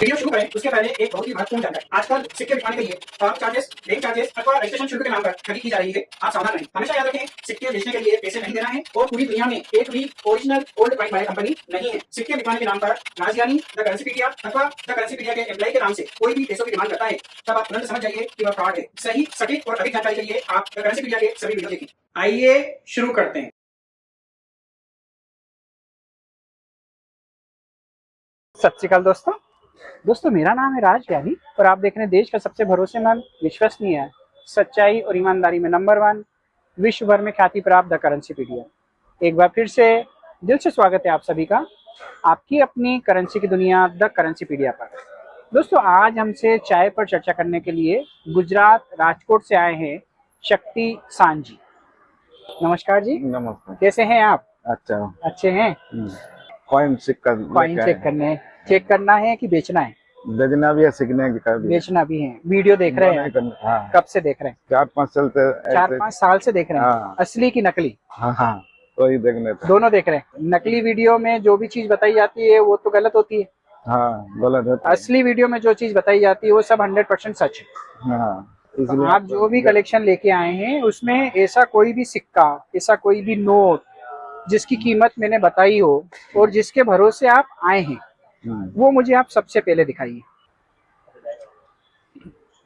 Video शुरू करें उसके पहले एक बहुत ही महत्वपूर्ण जानकारी। आजकल सिक्के बिकवाने के लिए फार्म चार्जेस, बैंक चार्जेस अथवा रजिस्ट्रेशन शुल्क के नाम पर ठगी की जा रही है। आप सावधान रहें। हमेशा याद रखें, सिक्के बेचने के लिए पैसे नहीं देना है और पूरी दुनिया में एक भी original old coin buyer company नहीं है। सिक्के बिकवाने के नाम पर राजधानी, द करेंसीपीडिया अथवा द करेंसीपीडिया के एम्प्लॉय के नाम से कोई भी पैसों की डिमांड करता है, तब आप तुरंत समझ जाइए कि वह फ्रॉड है। सही, सटीक और अधिक जानकारी के लिए आप द करेंसीपीडिया के सभी वीडियो देखें। आइए शुरू करते हैं। सत श्री अकाल दोस्तों मेरा नाम है राज ज्ञानी और आप देख रहे हैं देश का सबसे भरोसेमंद, विश्वसनीय, सच्चाई और ईमानदारी में नंबर 1, विश्व भर में ख्याति प्राप्त द करेंसीपीडिया। एक बार फिर से दिल से स्वागत है आप सभी का आपकी अपनी करेंसी की दुनिया द करेंसीपीडिया पर। दोस्तों आज हमसे चाय पर चर्चा करने के लिए गुजरात राजकोट से आए हैं शक्ति सांझी। नमस्कार जी। नमस्कार। कैसे हैं आप? अच्छा, अच्छे हैं। कॉइन चेक चेक करना है कि बेचना है? बेचना भी है, सीखने का भी, बेचना भी है। वीडियो देख रहे हैं? हाँ। कब से देख रहे हैं? 4-5 साल से देख रहे हैं। हाँ। असली की नकली? हाँ, तो ही देखने थे। दोनों देख रहे हैं। नकली वीडियो में जो भी चीज बताई जाती है वो तो गलत होती है। हाँ, गलत होता है। असली वीडियो में जो चीज बताई जाती है वो सब 100% सच है। हाँ, तो आप जो भी कलेक्शन लेके आए हैं उसमें ऐसा कोई भी सिक्का, ऐसा कोई भी नोट जिसकी कीमत मैंने बताई हो और जिसके भरोसे आप आए हैं वो मुझे आप सबसे पहले दिखाइए।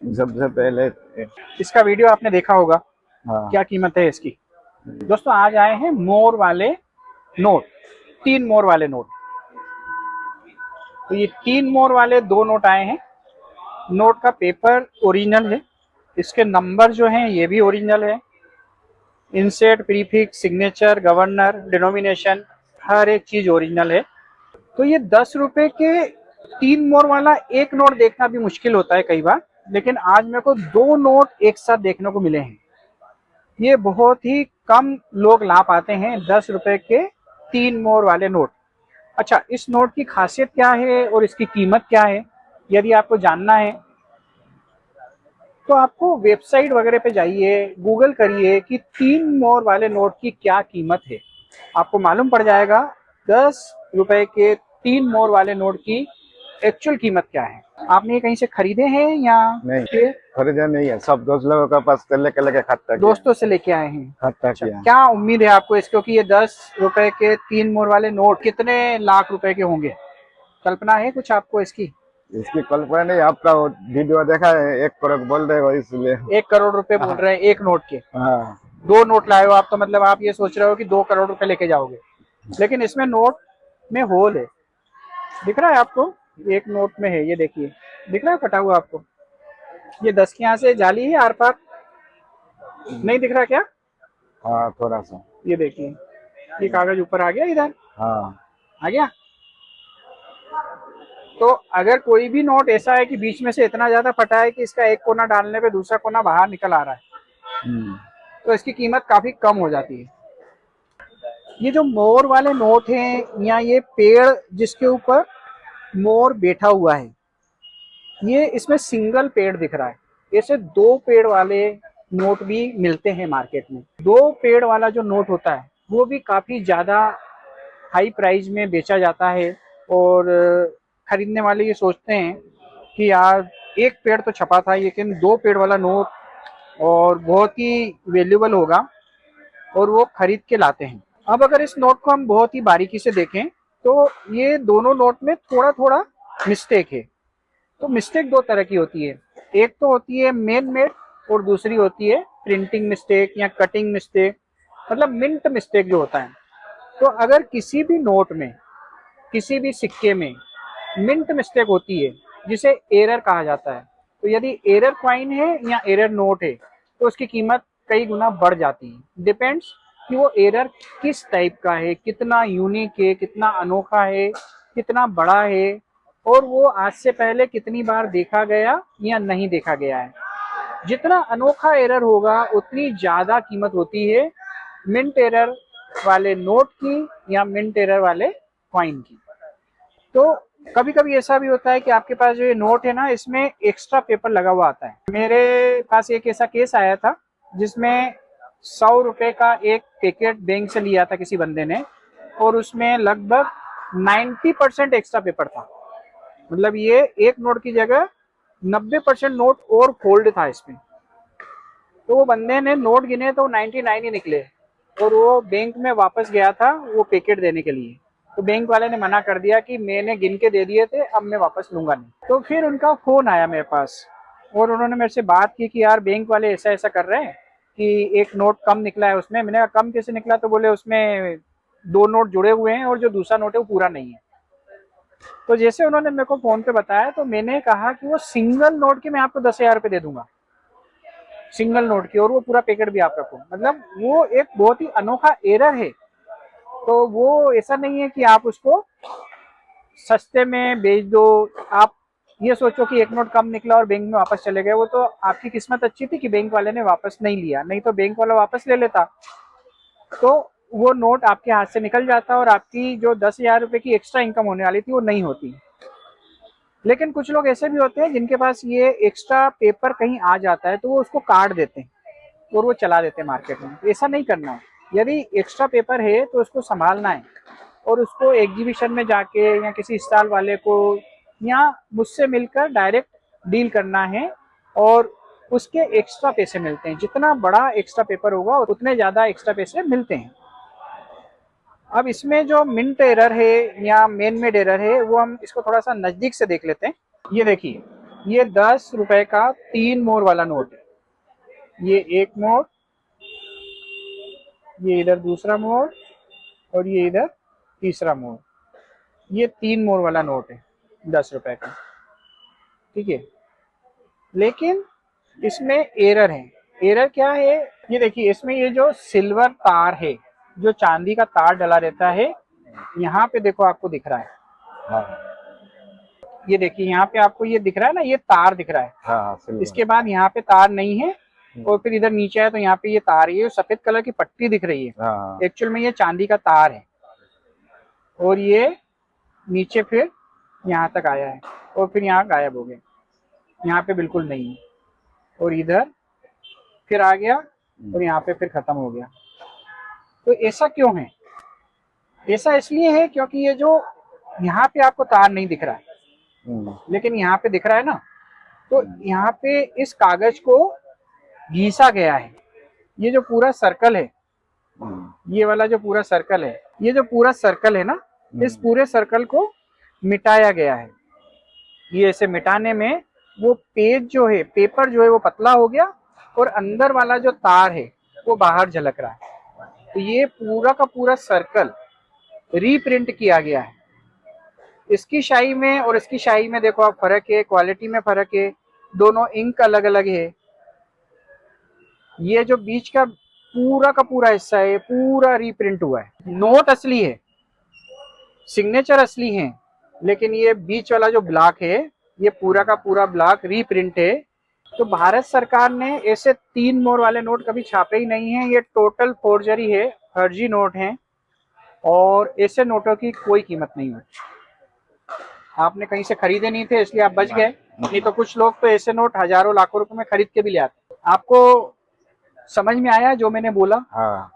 सबसे पहले इसका वीडियो आपने देखा होगा। हाँ। क्या कीमत है इसकी? दोस्तों आज आए हैं मोर वाले नोट, 3 मोर वाले नोट। तो ये 3 मोर वाले 2 नोट आए हैं। नोट का पेपर ओरिजिनल है, इसके नंबर जो हैं ये भी ओरिजिनल है। इंसेट, प्रीफिक्स, सिग्नेचर, गवर्नर, डिनोमिनेशन, हर एक चीज ओरिजिनल है। तो ये 10 रुपए के 3 मोर वाला एक नोट देखना भी मुश्किल होता है कई बार, लेकिन आज मेरे को 2 नोट एक साथ देखने को मिले हैं। ये बहुत ही कम लोग ला पाते हैं 10 रुपए के 3 मोर वाले नोट। अच्छा, इस नोट की खासियत क्या है और इसकी कीमत क्या है, यदि आपको जानना है तो आपको वेबसाइट वगैरह पे जाइए, गूगल करिए कि 3 मोर वाले नोट की क्या कीमत है। आपको मालूम पड़ जाएगा 10 रुपए के 3 मोर वाले नोट की एक्चुअल कीमत क्या है। आपने ये कहीं से खरीदे हैं या नहीं? खरीदे नहीं है, सब दोस्त लोगों के पास लेके खाता किया। दोस्तों से लेके आए हैं? खाता अच्छा, किया। क्या उम्मीद है आपको इसको कि ये 10 रुपए के 3 मोर वाले नोट कितने लाख रुपए के होंगे? कल्पना है कुछ आपको इसकी? इसकी कल्पना नहीं, आपका वीडियो देखा है, 1 करोड़ बोल रहे हो इसलिए। 1 करोड़ रुपए बोल रहे हैं एक नोट के? हाँ। 2 नोट लाए हो आप, तो मतलब आप ये सोच रहे हो कि 2 करोड़ रुपए लेके जाओगे, लेकिन इसमें नोट में होल है। दिख रहा है आपको? एक नोट में है, ये देखिए, दिख रहा है कटा हुआ आपको? ये 10 के यहाँ से जाली है आर पार, नहीं दिख रहा क्या? हाँ, थोड़ा सा। ये देखिए, ये कागज ऊपर आ गया, इधर हाँ आ गया। तो अगर कोई भी नोट ऐसा है कि बीच में से इतना ज्यादा फटा है कि इसका एक कोना डालने पे दूसरा कोना बाहर निकल आ रहा है, तो इसकी कीमत काफी कम हो जाती है। ये जो मोर वाले नोट हैं या ये पेड़ जिसके ऊपर मोर बैठा हुआ है, ये इसमें सिंगल पेड़ दिख रहा है। ऐसे 2 पेड़ वाले नोट भी मिलते हैं मार्केट में। 2 पेड़ वाला जो नोट होता है वो भी काफी ज्यादा हाई प्राइस में बेचा जाता है और खरीदने वाले ये सोचते हैं कि यार एक पेड़ तो छपा था लेकिन 2 पेड़ वाला नोट और बहुत ही वैल्यूएबल होगा, और वो खरीद के लाते हैं। अब अगर इस नोट को हम बहुत ही बारीकी से देखें तो ये दोनों नोट में थोड़ा थोड़ा मिस्टेक है। तो मिस्टेक 2 तरह की होती है, एक तो होती है मेन मेड और दूसरी होती है प्रिंटिंग मिस्टेक या कटिंग मिस्टेक, मतलब मिंट मिस्टेक जो होता है। तो अगर किसी भी नोट में, किसी भी सिक्के में मिंट मिस्टेक होती है जिसे एरर कहा जाता है, तो यदि एरर कॉइन है या एरर नोट है तो उसकी कीमत कई गुना बढ़ जाती है। डिपेंड्स कि वो एरर किस टाइप का है, कितना यूनिक है, कितना अनोखा है, कितना बड़ा है, और वो आज से पहले कितनी बार देखा गया या नहीं देखा गया है। जितना अनोखा एरर होगा उतनी ज्यादा कीमत होती है मिंट एरर वाले नोट की या मिंट एरर वाले कॉइन की। तो कभी कभी ऐसा भी होता है कि आपके पास जो ये नोट है ना, इसमें एक्स्ट्रा पेपर लगा हुआ आता है। मेरे पास एक ऐसा केस आया था जिसमें 100 रुपए का एक पैकेट बैंक से लिया था किसी बंदे ने, और उसमें लगभग 90% एक्स्ट्रा पेपर था। मतलब ये एक नोट की जगह 90% नोट और फोल्ड था इसमें। तो वो बंदे ने नोट गिने तो 99 ही निकले, और वो बैंक में वापस गया था वो पैकेट देने के लिए। तो बैंक वाले ने मना कर दिया कि मैंने गिन के दे दिए थे, अब मैं वापस लूंगा नहीं। तो फिर उनका फोन आया मेरे पास और उन्होंने मेरे से बात की कि यार बैंक वाले ऐसा ऐसा कर रहे हैं कि एक नोट कम निकला है उसमें। मैंने कहा कम कैसे निकला? तो बोले उसमें 2 नोट जुड़े हुए हैं और जो दूसरा नोट है वो पूरा नहीं है। तो जैसे उन्होंने मेरे को फोन पे बताया तो मैंने कहा कि वो सिंगल नोट की मैं आपको 10,000 रुपये दे दूंगा, सिंगल नोट की, और वो पूरा पैकेट भी आप रखो। मतलब वो एक बहुत ही अनोखा एरर है। तो वो ऐसा नहीं है कि आप उसको सस्ते में बेच दो। आप ये सोचो कि एक नोट कम निकला और बैंक में वापस चले गए, वो तो आपकी किस्मत अच्छी थी कि बैंक वाले ने वापस नहीं लिया, नहीं तो बैंक वाला वापस ले लेता तो वो नोट आपके हाथ से निकल जाता और आपकी जो 10,000 रुपये की एक्स्ट्रा इनकम होने वाली थी वो नहीं होती। लेकिन कुछ लोग ऐसे भी होते हैं जिनके पास ये एक्स्ट्रा पेपर कहीं आ जाता है तो वो उसको काट देते हैं और वो चला देते हैं मार्केट में। तो ऐसा नहीं करना है। यदि एक्स्ट्रा पेपर है तो उसको संभालना है और उसको एग्जीबिशन में जाके या किसी स्टॉल वाले को या मुझसे मिलकर डायरेक्ट डील करना है, और उसके एक्स्ट्रा पैसे मिलते हैं। जितना बड़ा एक्स्ट्रा पेपर होगा उतने ज़्यादा एक्स्ट्रा पैसे मिलते हैं। अब इसमें जो मिंट एरर है या मेन मेड एरर है वो हम इसको थोड़ा सा नज़दीक से देख लेते हैं। ये देखिए, ये 10 रुपए का 3 मोर वाला नोट है। ये एक मोड़, ये इधर दूसरा मोड़ और ये इधर तीसरा मोड़। ये 3 मोड़ वाला नोट है 10 रुपए का, ठीक है। लेकिन इसमें एरर है। एरर क्या है? ये देखिए, इसमें ये जो सिल्वर तार है, जो चांदी का तार डला रहता है, यहाँ पे देखो आपको दिख रहा है। हाँ ये देखिए यहाँ पे आपको ये दिख रहा है ना, ये तार दिख रहा है। हाँ सिल्वर। इसके बाद यहाँ पे तार नहीं है और फिर इधर नीचे है तो यहाँ पे ये तार है। ये सफेद कलर की पट्टी दिख रही है, हाँ एक्चुअल में ये चांदी का तार है। और ये नीचे फिर यहाँ तक आया है और फिर यहाँ गायब हो गया, यहाँ पे बिल्कुल नहीं है। और इधर फिर आ गया और यहाँ पे फिर खत्म हो गया। तो ऐसा क्यों है? ऐसा इसलिए है क्योंकि ये जो यहाँ पे आपको तार नहीं दिख रहा है लेकिन यहाँ पे दिख रहा है ना, तो यहाँ पे इस कागज को घिसा गया है। ये जो पूरा सर्कल है, ये वाला जो पूरा सर्कल है, ये जो पूरा सर्कल है ना, इस पूरे सर्कल को मिटाया गया है। ये ऐसे मिटाने में वो पेज जो है, पेपर जो है वो पतला हो गया और अंदर वाला जो तार है वो बाहर झलक रहा है। तो ये पूरा का पूरा सर्कल रीप्रिंट किया गया है। इसकी शाई में और इसकी शाई में देखो आप फर्क है, क्वालिटी में फर्क है, दोनों इंक अलग अलग है। ये जो बीच का पूरा हिस्सा है पूरा रीप्रिंट हुआ है। नोट असली है, सिग्नेचर असली है, लेकिन ये बीच वाला जो ब्लॉक है ये पूरा का पूरा ब्लॉक रीप्रिंट है। तो भारत सरकार ने ऐसे 3 मोर वाले नोट कभी छापे ही नहीं है। ये टोटल फोर्जरी है, फर्जी नोट हैं और ऐसे नोटों की कोई कीमत नहीं है। आपने कहीं से खरीदे नहीं थे इसलिए आप बच गए, नहीं तो कुछ लोग तो ऐसे नोट हजारों लाखों रुपए में खरीद के भी ले आते। आपको समझ में आया जो मैंने बोला? हाँ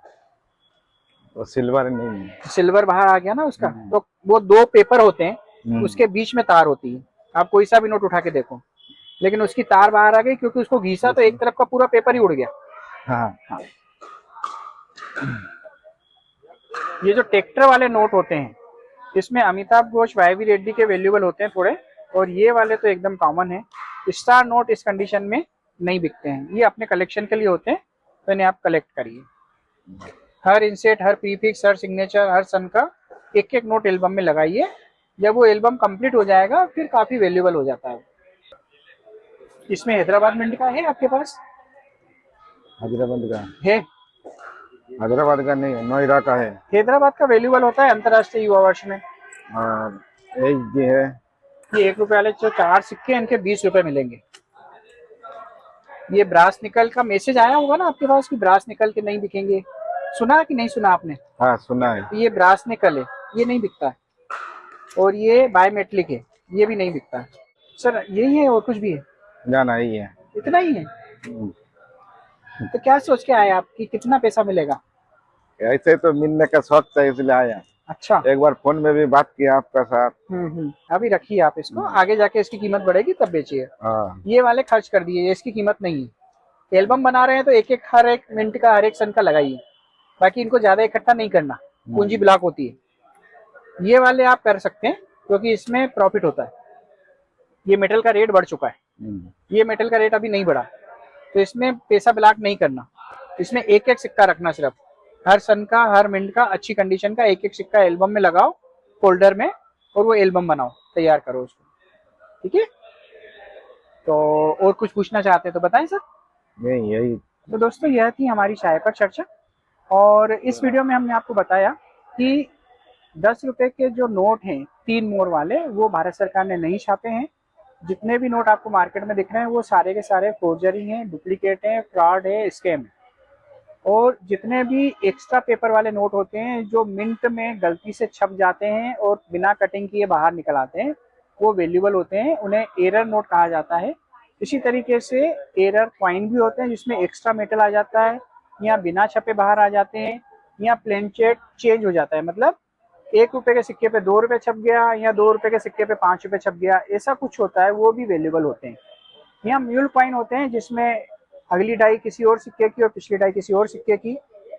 तो सिल्वर नहीं है। सिल्वर बाहर आ गया ना उसका। तो वो 2 पेपर होते हैं, उसके बीच में तार होती है। आप कोई सा भी नोट उठा के देखो, लेकिन उसकी तार बाहर आ गई क्योंकि उसको घिसा तो एक तरफ का पूरा पेपर ही उड़ गया। हाँ ये जो ट्रैक्टर वाले नोट होते हैं इसमें अमिताभ घोष, वाई.वी. रेड्डी के वैल्यूएबल होते हैं थोड़े, और ये वाले तो एकदम कॉमन है। स्टार नोट इस कंडीशन में नहीं बिकते हैं, ये अपने कलेक्शन के लिए होते हैं, तो इन्हें आप कलेक्ट करिए। हर इंसेट, हर प्रीफिक्स, हर सिग्नेचर, हर सन का एक एक नोट एल्बम में लगाइए। जब वो एल्बम कंप्लीट हो जाएगा फिर काफी वैल्यूएबल हो जाता है। इसमें हैदराबाद मिंट का है आपके पास? हैदराबाद का है? हैदराबाद का नहीं है, नोएडा का है। हैदराबाद का वैल्यूएबल होता है अंतर्राष्ट्रीय युवा वर्ष में। और एक ये है, ये 1 रुपए वाले जो 4 सिक्के, इनके 20 रुपए मिलेंगे। ये ब्रास निकल का मैसेज आया होगा ना आपके पास कि ब्रास निकल के नहीं बिकेंगे, सुना कि नहीं सुना आपने? हाँ सुना है। ये ब्रास निकल है, ये नहीं बिकता है। और ये बायोमेट्रिक है, ये भी नहीं बिकता है। सर यही है और कुछ भी है? जाना ही है। इतना ही है? तो क्या सोच के आए आप कि कितना पैसा मिलेगा? ऐसे तो मिलने का शौक था इसलिए आया। अच्छा। एक बार फोन में भी बात किया आपका साथ। अभी रखिए आप इसको, आगे जाके इसकी कीमत बढ़ेगी तब बेचिए। हाँ। ये वाले खर्च कर दिए, ये इसकी कीमत नहीं है। एल्बम बना रहे हैं तो एक एक हर एक मिनट का हर एक सन का लगाइए, बाकी इनको ज्यादा इकट्ठा नहीं करना, पूंजी ब्लॉक होती है। ये वाले आप कर सकते हैं क्योंकि इसमें प्रॉफिट होता है। ये मेटल का रेट बढ़ चुका है, ये मेटल का रेट अभी नहीं बढ़ा, तो इसमें पैसा ब्लॉक नहीं करना। इसमें एक एक सिक्का रखना, सिर्फ हर सन का हर मिनट का अच्छी कंडीशन का एक एक सिक्का एल्बम में लगाओ फोल्डर में, और वो एल्बम बनाओ, तैयार करो उसको। ठीक है, तो और कुछ पूछना चाहते हैं तो बताएं सर। नहीं, यही। तो दोस्तों यह थी हमारी चाय पर चर्चा, और इस वीडियो में हमने आपको बताया कि 10 रुपए के जो नोट हैं 3 मोर वाले, वो भारत सरकार ने नहीं छापे हैं। जितने भी नोट आपको मार्केट में दिख रहे हैं वो सारे के सारे फोर्जरी हैं, डुप्लीकेट हैं, फ्रॉड है, स्कैम है। और जितने भी एक्स्ट्रा पेपर वाले नोट होते हैं जो मिंट में गलती से छप जाते हैं और बिना कटिंग किए बाहर निकल आते हैं, वो वैल्यूएबल होते हैं, उन्हें एरर नोट कहा जाता है। इसी तरीके से एरर कॉइन भी होते हैं जिसमें एक्स्ट्रा मेटल आ जाता है, या बिना छपे बाहर आ जाते हैं, या प्लेनचेट चेंज हो जाता है, मतलब 1 रुपए के सिक्के पे 2 रुपए छप गया, या 2 रुपए के सिक्के पे 5 रुपए छप गया, ऐसा कुछ होता है, वो भी वैल्यूएबल होते हैं। या म्यूल कॉइन होते हैं जिसमें अगली डाई किसी और सिक्के की और पिछली डाई किसी और सिक्के की,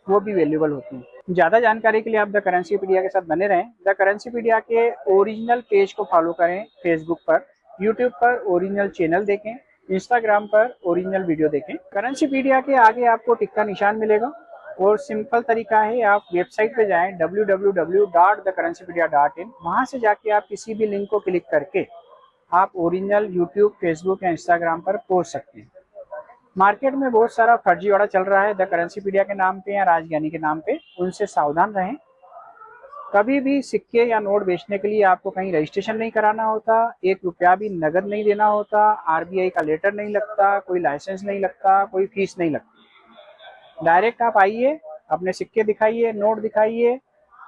वो भी वैल्यूएबल होती हैं। ज़्यादा जानकारी के लिए आप द करेंसीपीडिया के साथ बने रहें। द करेंसीपीडिया के ओरिजिनल पेज को फॉलो करें फेसबुक पर, यूट्यूब पर ओरिजिनल चैनल देखें, इंस्टाग्राम पर ओरिजिनल वीडियो देखें। करेंसीपीडिया के आगे आपको टिक का निशान मिलेगा, और सिंपल तरीका है, आप वेबसाइट पे जाएं www.thecurrencypedia.in। वहाँ से जाके आप किसी भी लिंक को क्लिक करके आप ओरिजिनल यूट्यूब, फेसबुक या इंस्टाग्राम पर पहुँच सकते हैं। मार्केट में बहुत सारा फर्जीवाड़ा चल रहा है द करेंसीपीडिया के नाम पे या राजज्ञानी के नाम पे, उनसे सावधान रहें। कभी भी सिक्के या नोट बेचने के लिए आपको कहीं रजिस्ट्रेशन नहीं कराना होता, 1 रुपया भी नगद नहीं देना होता, आरबीआई का लेटर नहीं लगता, कोई लाइसेंस नहीं लगता, कोई फीस नहीं लगती। डायरेक्ट आप आइए, अपने सिक्के दिखाइए, नोट दिखाइए,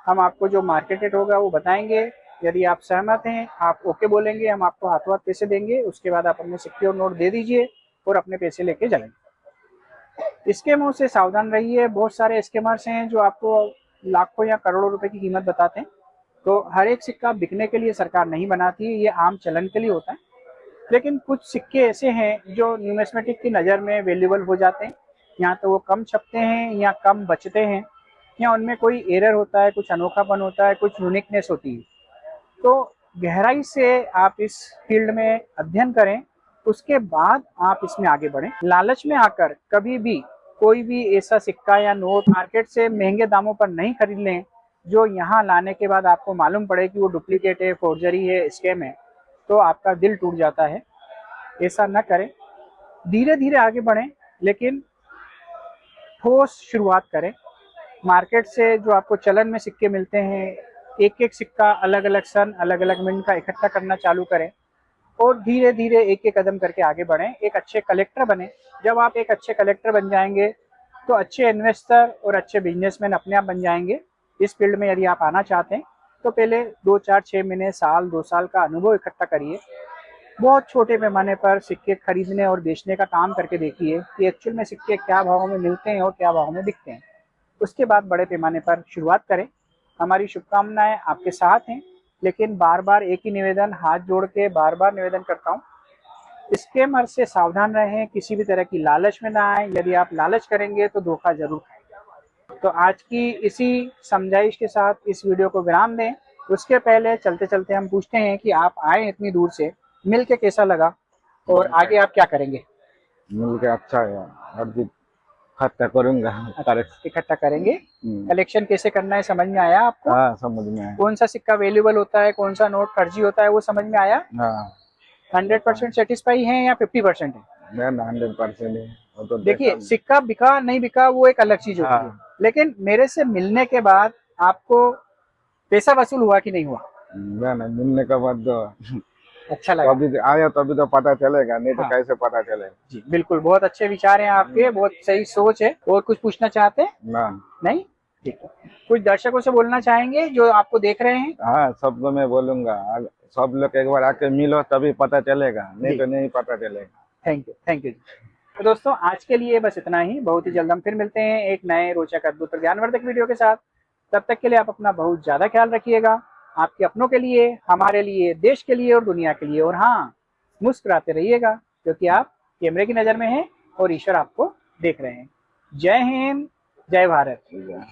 हम आपको जो मार्केट रेट होगा वो बताएंगे। यदि आप सहमत हैं, आप ओके बोलेंगे, हम आपको हाथों हाथ पैसे देंगे। उसके बाद आप अपने सिक्के और नोट दे दीजिए और अपने पैसे लेके जाएंगे। स्कैमों से सावधान रहिए, बहुत सारे स्कैमर्स हैं जो आपको लाखों या करोड़ों रुपए की कीमत बताते हैं। तो हर एक सिक्का बिकने के लिए सरकार नहीं बनाती है, ये आम चलन के लिए होता है। लेकिन कुछ सिक्के ऐसे हैं जो न्यूमिस्मेटिक की नज़र में वैल्यूएबल हो जाते हैं, या तो वो कम छपते हैं या कम बचते हैं, या उनमें कोई एरर होता है, कुछ अनोखापन होता है, कुछ यूनिकनेस होती है। तो गहराई से आप इस फील्ड में अध्ययन करें, उसके बाद आप इसमें आगे बढ़ें। लालच में आकर कभी भी कोई भी ऐसा सिक्का या नोट मार्केट से महंगे दामों पर नहीं खरीद लें, जो यहाँ लाने के बाद आपको मालूम पड़े कि वो डुप्लीकेट है, फोर्जरी है, स्कैम है, तो आपका दिल टूट जाता है। ऐसा न करें, धीरे धीरे आगे बढ़ें, लेकिन ठोस शुरुआत करें। मार्केट से जो आपको चलन में सिक्के मिलते हैं, एक एक सिक्का अलग अलग सन, अलग अलग मिनट का इकट्ठा करना चालू करें, और धीरे धीरे एक एक कदम करके आगे बढ़ें, एक अच्छे कलेक्टर बने। जब आप एक अच्छे कलेक्टर बन जाएंगे तो अच्छे इन्वेस्टर और अच्छे बिजनेसमैन अपने आप बन जाएंगे। इस फील्ड में यदि आप आना चाहते हैं तो पहले 2, 4, 6 महीने, साल, 2 साल का अनुभव इकट्ठा करिए। बहुत छोटे पैमाने पर सिक्के खरीदने और बेचने का काम करके देखिए कि एक्चुअल में सिक्के क्या भाव में मिलते हैं और क्या भाव में बिकते हैं। उसके बाद बड़े पैमाने पर शुरुआत करें। हमारी शुभकामनाएं आपके साथ हैं, लेकिन बार बार एक ही निवेदन, हाथ जोड़ के बार बार निवेदन करता हूँ, स्कैमर से सावधान रहें, किसी भी तरह की लालच में ना आए। यदि आप लालच करेंगे तो धोखा जरूर खाएंगे। तो आज की इसी समझाइश के साथ इस वीडियो को विराम दें। उसके पहले चलते चलते हम पूछते हैं कि आप आए इतनी दूर से, मिल के कैसा लगा और आगे आप क्या करेंगे? मिल के अच्छा है, हर चीज इकट्ठा करूंगा। इकट्ठा करेंगे। कलेक्शन कैसे करना है समझ में आया आपको? हाँ, समझ में आया। कौन सा सिक्का वैल्यूएबल होता है, कौन सा नोट फर्जी होता है, वो समझ में आया? हाँ। 100% सेटिस्फाई है या 50% है? मैं 100% है। वो तो देखिए, सिक्का बिका नहीं बिका वो एक अलग चीज होती है, लेकिन मेरे से मिलने के बाद आपको पैसा वसूल हुआ कि नहीं हुआ? मैं मिलने के बाद तो अच्छा लगा। अभी आया तो अभी तो पता चलेगा, नहीं तो हाँ। कैसे पता चलेगा? जी बिल्कुल, बहुत अच्छे विचार हैं आपके, बहुत सही सोच है। और कुछ पूछना चाहते हैं? ना। नहीं, ठीक है। कुछ दर्शकों से बोलना चाहेंगे जो आपको देख रहे हैं? हाँ, सबको मैं बोलूंगा, सब लोग एक बार आके मिलो तभी पता चलेगा, नहीं तो नहीं पता चलेगा। Thank you, thank you. तो दोस्तों आज के लिए बस इतना ही। बहुत ही जल्द हम फिर मिलते हैं एक नए रोचक, अद्भुत और ज्ञानवर्धक वीडियो के साथ। तब तक के लिए आप अपना बहुत ज़्यादा ख्याल रखिएगा, आपके अपनों के लिए, हमारे लिए, देश के लिए और दुनिया के लिए। और हाँ, मुस्कुराते रहिएगा क्योंकि आप कैमरे की नज़र में हैं और ईश्वर आपको देख रहे हैं। जय हिंद, जय भारत। ठीक है।